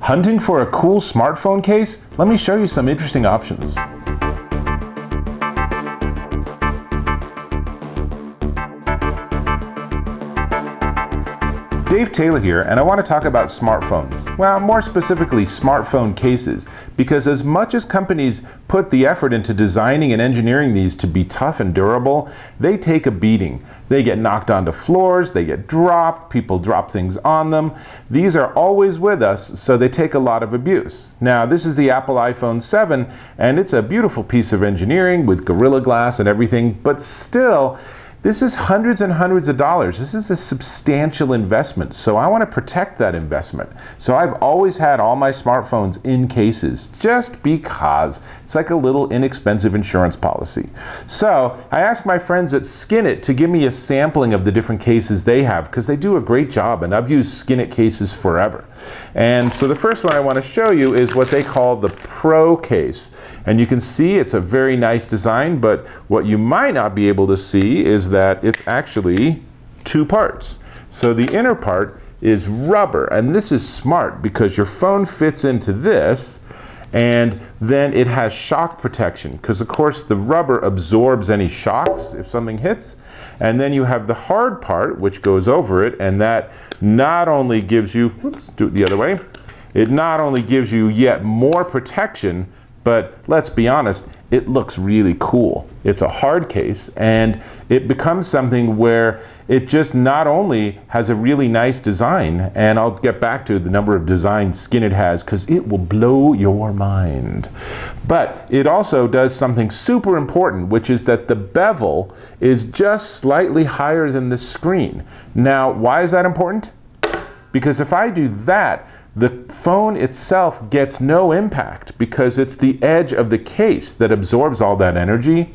Hunting for a cool smartphone case? Let me show you some interesting options. Dave Taylor here, and I want to talk about smartphones. Well, more specifically, smartphone cases, because as much as companies put the effort into designing and engineering these to be tough and durable, they take a beating. They get knocked onto floors, they get dropped, people drop things on them. These are always with us, so they take a lot of abuse. Now, this is the Apple iPhone 7, and it's a beautiful piece of engineering with Gorilla Glass and everything, but still, this is hundreds and hundreds of dollars. This is a substantial investment, so I want to protect that investment. So I've always had all my smartphones in cases, just because it's like a little inexpensive insurance policy. So I asked my friends at Skinit to give me a sampling of the different cases they have, because they do a great job, and I've used Skinit cases forever. And so the first one I want to show you is what they call the Pro case. And you can see it's a very nice design, but what you might not be able to see is that it's actually two parts. So the inner part is rubber, and this is smart because your phone fits into this, and then it has shock protection, because of course the rubber absorbs any shocks if something hits. And then you have the hard part which goes over it, and that not only gives you, oops, do it the other way, it not only gives you yet more protection, but let's be honest, it looks really cool. It's a hard case, and it becomes something where it just not only has a really nice design, and I'll get back to the number of designs Skinit has because it will blow your mind, but it also does something super important, which is that the bevel is just slightly higher than the screen. Now, why is that important? Because if I do that, the phone itself gets no impact because it's the edge of the case that absorbs all that energy.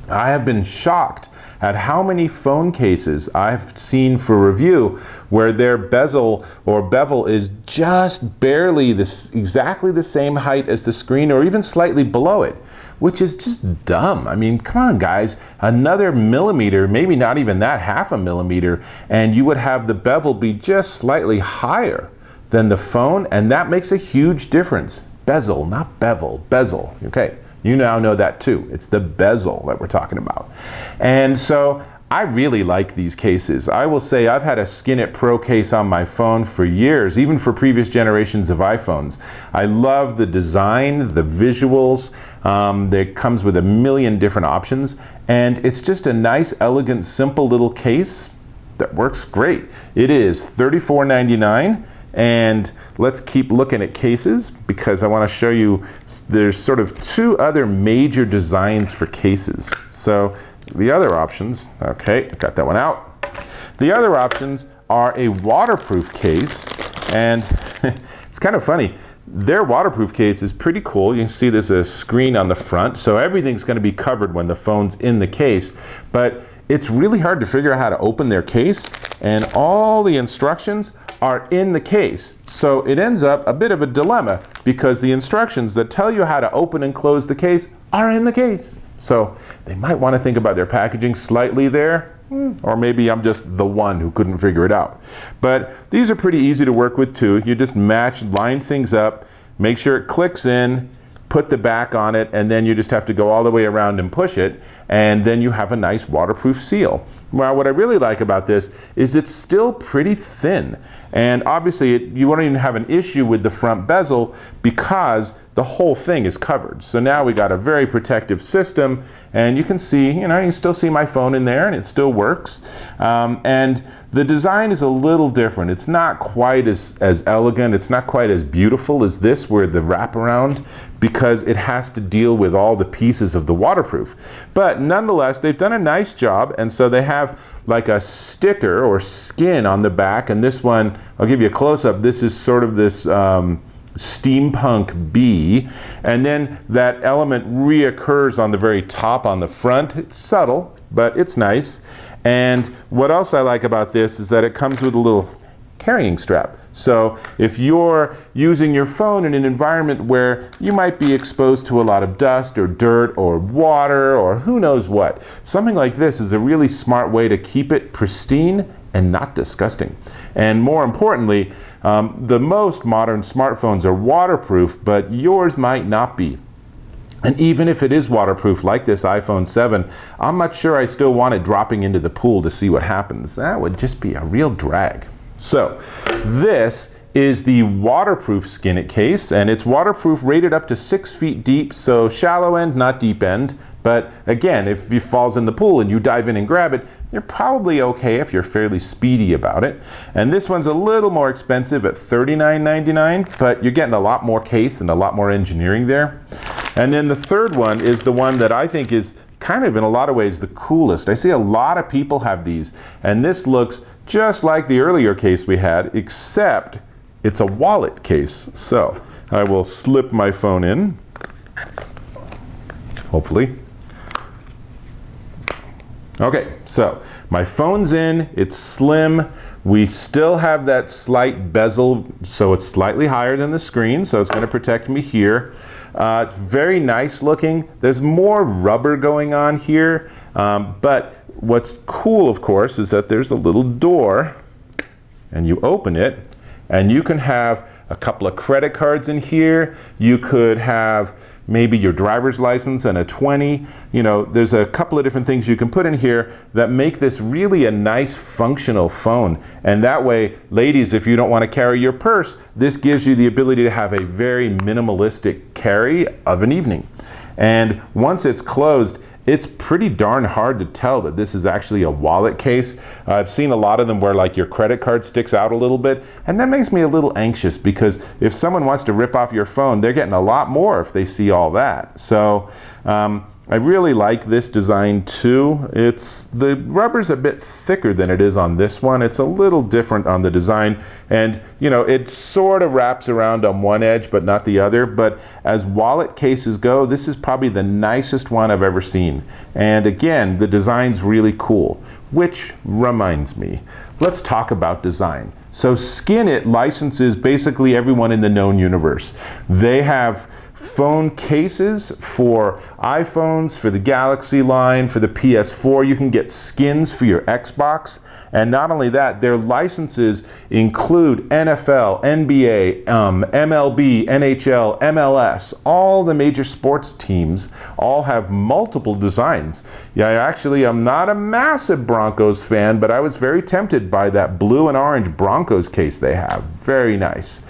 I have been shocked at how many phone cases I've seen for review where their bezel or bevel is just barely exactly the same height as the screen, or even slightly below it, which is just dumb. I mean, come on guys, another millimeter, maybe not even that, half a millimeter, and you would have the bevel be just slightly higher than the phone, and that makes a huge difference. Bezel, not bevel, bezel, okay? You now know that too. It's the bezel that we're talking about. And so I really like these cases. I will say I've had a Skinit Pro case on my phone for years, even for previous generations of iPhones. I love the design, the visuals. It comes with a million different options, and it's just a nice, elegant, simple little case that works great. It is $34.99. And let's keep looking at cases, because I want to show you there's sort of two other major designs for cases. So the other options, okay, got that one out. The other options are a waterproof case, and it's kind of funny. Their waterproof case is pretty cool. You can see there's a screen on the front, so everything's going to be covered when the phone's in the case, but it's really hard to figure out how to open their case, and all the instructions are in the case. So it ends up a bit of a dilemma, because the instructions that tell you how to open and close the case are in the case. So they might want to think about their packaging slightly there, or maybe I'm just the one who couldn't figure it out. But these are pretty easy to work with too. You just line things up, make sure it clicks in, put the back on it, and then you just have to go all the way around and push it, and then you have a nice waterproof seal. Well, what I really like about this is it's still pretty thin, and obviously you won't even have an issue with the front bezel because the whole thing is covered. So now we got a very protective system, and you can see, you can still see my phone in there, and it still works. And the design is a little different. It's not quite as elegant. It's not quite as beautiful as this, where the wraparound, because it has to deal with all the pieces of the waterproof. But nonetheless, they've done a nice job, and so they have like a sticker or skin on the back, and this one, I'll give you a close-up. This is sort of this steampunk bee, and then that element reoccurs on the very top on the front. It's subtle, but it's nice. And what else I like about this is that it comes with a little carrying strap. So if you're using your phone in an environment where you might be exposed to a lot of dust or dirt or water or who knows what, something like this is a really smart way to keep it pristine and not disgusting. And more importantly, The most modern smartphones are waterproof, but yours might not be. And even if it is waterproof, like this iPhone 7, I'm not sure I still want it dropping into the pool to see what happens. That would just be a real drag. So this is the waterproof Skinit case, and it's waterproof, rated up to 6 feet deep, so shallow end, not deep end. But again, if it falls in the pool and you dive in and grab it, you're probably okay if you're fairly speedy about it. And this one's a little more expensive at $39.99, but you're getting a lot more case and a lot more engineering there. And then the third one is the one that I think is kind of in a lot of ways the coolest. I see a lot of people have these, and this looks just like the earlier case we had, except it's a wallet case. So I will slip my phone in, hopefully. Okay, so my phone's in, it's slim. We still have that slight bezel, so it's slightly higher than the screen, so it's going to protect me here. It's very nice looking. There's more rubber going on here, but what's cool, of course, is that there's a little door, and you open it, and you can have a couple of credit cards in here. You could have maybe your driver's license and a 20. You know, there's a couple of different things you can put in here that make this really a nice functional phone. And that way, ladies, if you don't want to carry your purse, this gives you the ability to have a very minimalistic carry of an evening. And once it's closed, it's pretty darn hard to tell that this is actually a wallet case. I've seen a lot of them where like your credit card sticks out a little bit, and that makes me a little anxious because if someone wants to rip off your phone, they're getting a lot more if they see all that. So I really like this design too. The rubber's a bit thicker than it is on this one. It's a little different on the design, and you know, it sort of wraps around on one edge but not the other. But as wallet cases go, this is probably the nicest one I've ever seen. And again, the design's really cool. Which reminds me, let's talk about design. So Skinit licenses basically everyone in the known universe. They have phone cases for iPhones, for the Galaxy line, for the PS4. You can get skins for your Xbox. And not only that, their licenses include NFL, NBA, MLB, NHL, MLS. All the major sports teams all have multiple designs. Yeah, actually, I'm not a massive Broncos fan, but I was very tempted by that blue and orange Broncos case they have. Very nice.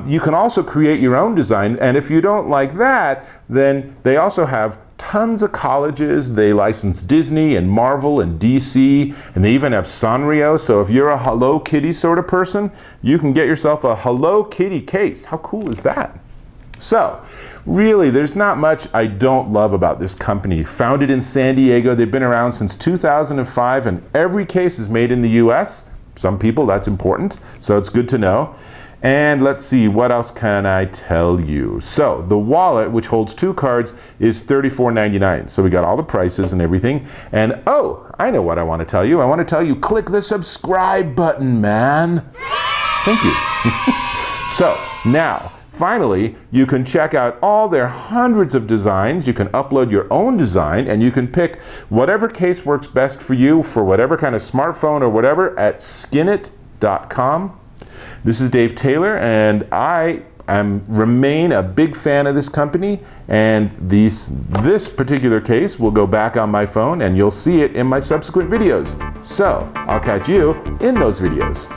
You can also create your own design, and if you don't like that, then they also have tons of colleges. They license Disney and Marvel and DC, and they even have Sanrio. So if you're a Hello Kitty sort of person, you can get yourself a Hello Kitty case. How cool is that? So really, there's not much I don't love about this company. Founded in San Diego, they've been around since 2005, and every case is made in the US. Some people, that's important, so it's good to know. And let's see, what else can I tell you? So the wallet, which holds 2 cards, is $34.99. So we got all the prices and everything. And oh, I know what I want to tell you. I want to tell you, click the subscribe button, man. Thank you. So now, finally, you can check out all their hundreds of designs. You can upload your own design, and you can pick whatever case works best for you for whatever kind of smartphone or whatever at skinit.com. This is Dave Taylor, and I remain a big fan of this company, and this particular case will go back on my phone, and you'll see it in my subsequent videos. So I'll catch you in those videos.